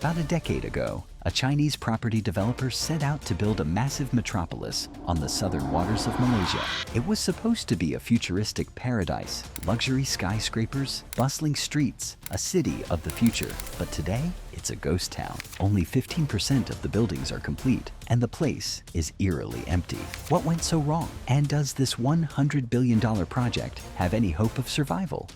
About a decade ago, a Chinese property developer set out to build a massive metropolis on the southern waters of Malaysia. It was supposed to be a futuristic paradise, luxury skyscrapers, bustling streets, a city of the future. But today, it's a ghost town. Only 15% of the buildings are complete, and the place is eerily empty. What went so wrong? And does this $100 billion project have any hope of survival?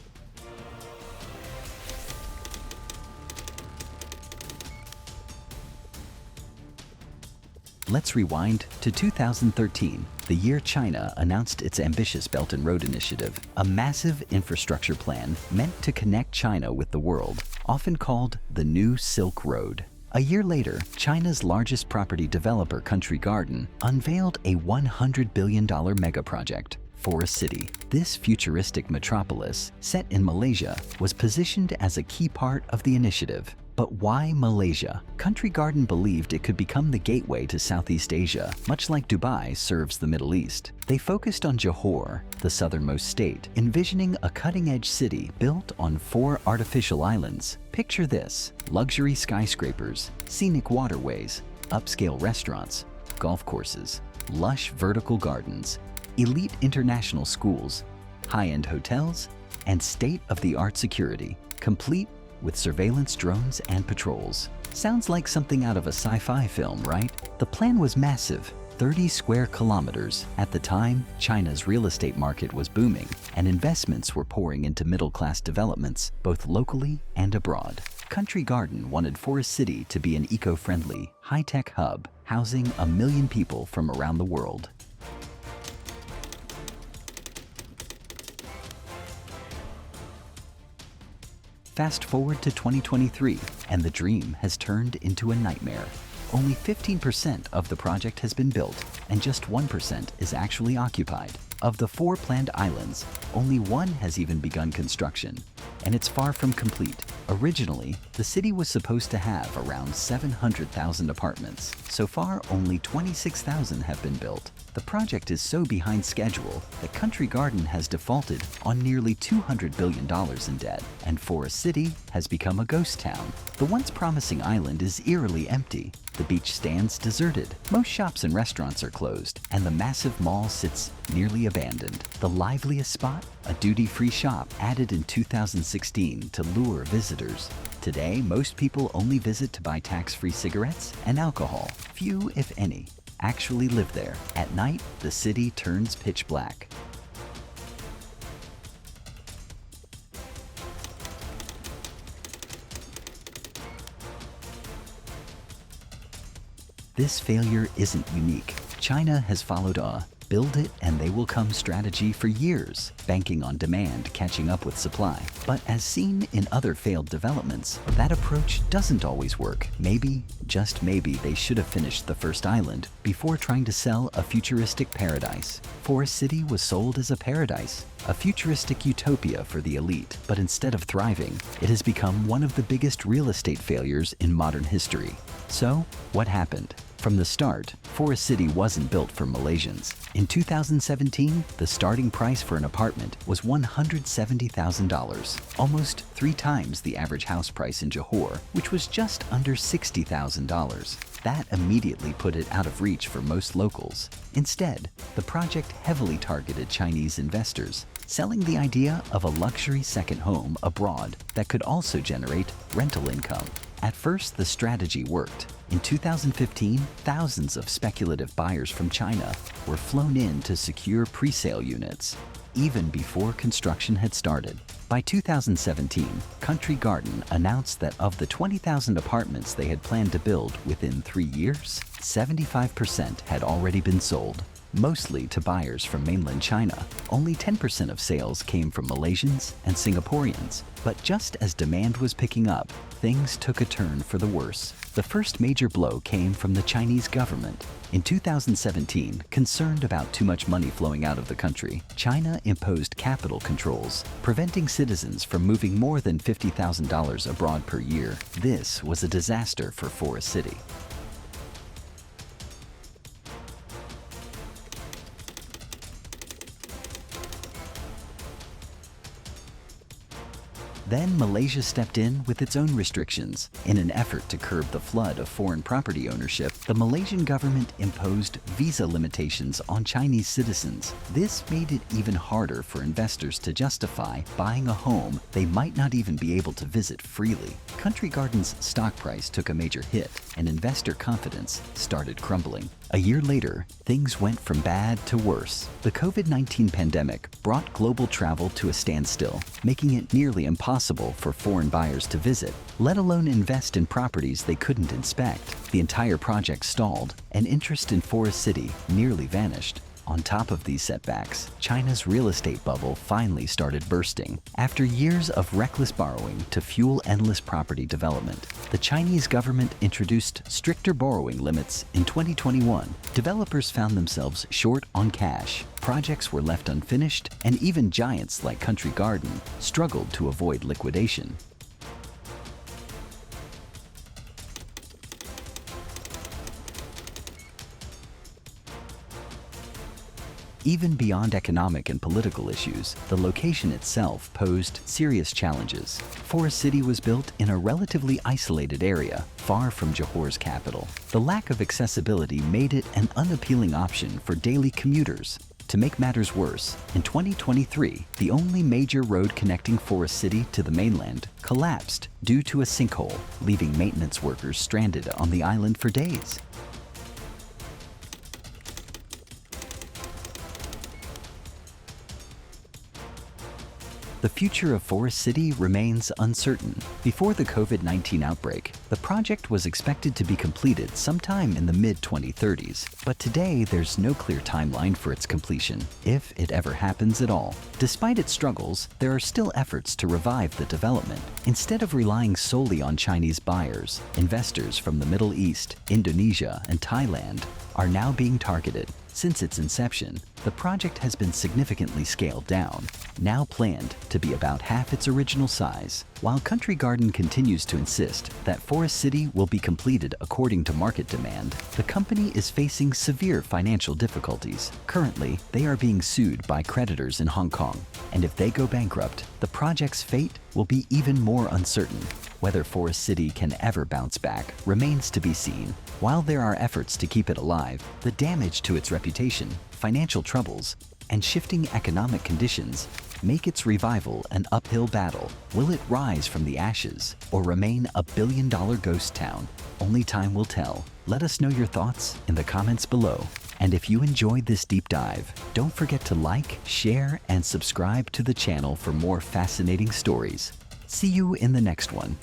Let's rewind to 2013, the year China announced its ambitious Belt and Road Initiative, a massive infrastructure plan meant to connect China with the world, often called the New Silk Road. A year later, China's largest property developer, Country Garden, unveiled a $100 billion megaproject for a city. This futuristic metropolis, set in Malaysia, was positioned as a key part of the initiative. But why Malaysia? Country Garden believed it could become the gateway to Southeast Asia, much like Dubai serves the Middle East. They focused on Johor, the southernmost state, envisioning a cutting-edge city built on 4 artificial islands. Picture this: luxury skyscrapers, scenic waterways, upscale restaurants, golf courses, lush vertical gardens, elite international schools, high-end hotels, and state-of-the-art security, complete with surveillance drones and patrols. Sounds like something out of a sci-fi film, right? The plan was massive, 30 square kilometers. At the time, China's real estate market was booming, and investments were pouring into middle-class developments, both locally and abroad. Country Garden wanted Forest City to be an eco-friendly, high-tech hub, housing 1 million people from around the world. Fast forward to 2023, and the dream has turned into a nightmare. Only 15% of the project has been built, and just 1% is actually occupied. Of the 4 planned islands, only 1 has even begun construction, and it's far from complete. Originally, the city was supposed to have around 700,000 apartments. So far, only 26,000 have been built. The project is so behind schedule that Country Garden has defaulted on nearly $200 billion in debt, and Forest City has become a ghost town. The once promising island is eerily empty. The beach stands deserted, most shops and restaurants are closed, and the massive mall sits nearly abandoned. The liveliest spot? A duty-free shop added in 2016 to lure visitors. Today, most people only visit to buy tax-free cigarettes and alcohol. Few, if any, actually live there. At night, the city turns pitch black. This failure isn't unique. China has followed a build it and they will come strategy for years, banking on demand catching up with supply. But as seen in other failed developments, that approach doesn't always work. Maybe, just maybe, they should have finished the first island before trying to sell a futuristic paradise. Forest City was sold as a paradise, a futuristic utopia for the elite. But instead of thriving, it has become one of the biggest real estate failures in modern history. So, what happened? From the start, Forest City wasn't built for Malaysians. In 2017, the starting price for an apartment was $170,000, almost 3 times the average house price in Johor, which was just under $60,000. That immediately put it out of reach for most locals. Instead, the project heavily targeted Chinese investors, selling the idea of a luxury second home abroad that could also generate rental income. At first, the strategy worked. In 2015, thousands of speculative buyers from China were flown in to secure pre-sale units, even before construction had started. By 2017, Country Garden announced that of the 20,000 apartments they had planned to build within 3 years, 75% had already been sold, mostly to buyers from mainland China. Only 10% of sales came from Malaysians and Singaporeans. But just as demand was picking up, things took a turn for the worse. The first major blow came from the Chinese government. In 2017, concerned about too much money flowing out of the country, China imposed capital controls, preventing citizens from moving more than $50,000 abroad per year. This was a disaster for Forest City. Then Malaysia stepped in with its own restrictions. In an effort to curb the flood of foreign property ownership, the Malaysian government imposed visa limitations on Chinese citizens. This made it even harder for investors to justify buying a home they might not even be able to visit freely. Country Garden's stock price took a major hit, and investor confidence started crumbling. A year later, things went from bad to worse. The COVID-19 pandemic brought global travel to a standstill, making it nearly impossible for foreign buyers to visit, let alone invest in properties they couldn't inspect. The entire project stalled, and interest in Forest City nearly vanished. On top of these setbacks, China's real estate bubble finally started bursting. After years of reckless borrowing to fuel endless property development, the Chinese government introduced stricter borrowing limits in 2021. Developers found themselves short on cash, projects were left unfinished, and even giants like Country Garden struggled to avoid liquidation. Even beyond economic and political issues, the location itself posed serious challenges. Forest City was built in a relatively isolated area, far from Johor's capital. The lack of accessibility made it an unappealing option for daily commuters. To make matters worse, in 2023, the only major road connecting Forest City to the mainland collapsed due to a sinkhole, leaving maintenance workers stranded on the island for days. The future of Forest City remains uncertain. Before the COVID-19 outbreak, the project was expected to be completed sometime in the mid-2030s. But today, there's no clear timeline for its completion, if it ever happens at all. Despite its struggles, there are still efforts to revive the development. Instead of relying solely on Chinese buyers, investors from the Middle East, Indonesia, and Thailand are now being targeted. Since its inception, the project has been significantly scaled down, now planned to be about half its original size. While Country Garden continues to insist that Forest City will be completed according to market demand, the company is facing severe financial difficulties. Currently, they are being sued by creditors in Hong Kong, and if they go bankrupt, the project's fate will be even more uncertain. Whether Forest City can ever bounce back remains to be seen. While there are efforts to keep it alive, the damage to its reputation, financial troubles, and shifting economic conditions make its revival an uphill battle. Will it rise from the ashes or remain a billion-dollar ghost town? Only time will tell. Let us know your thoughts in the comments below. And if you enjoyed this deep dive, don't forget to like, share, and subscribe to the channel for more fascinating stories. See you in the next one.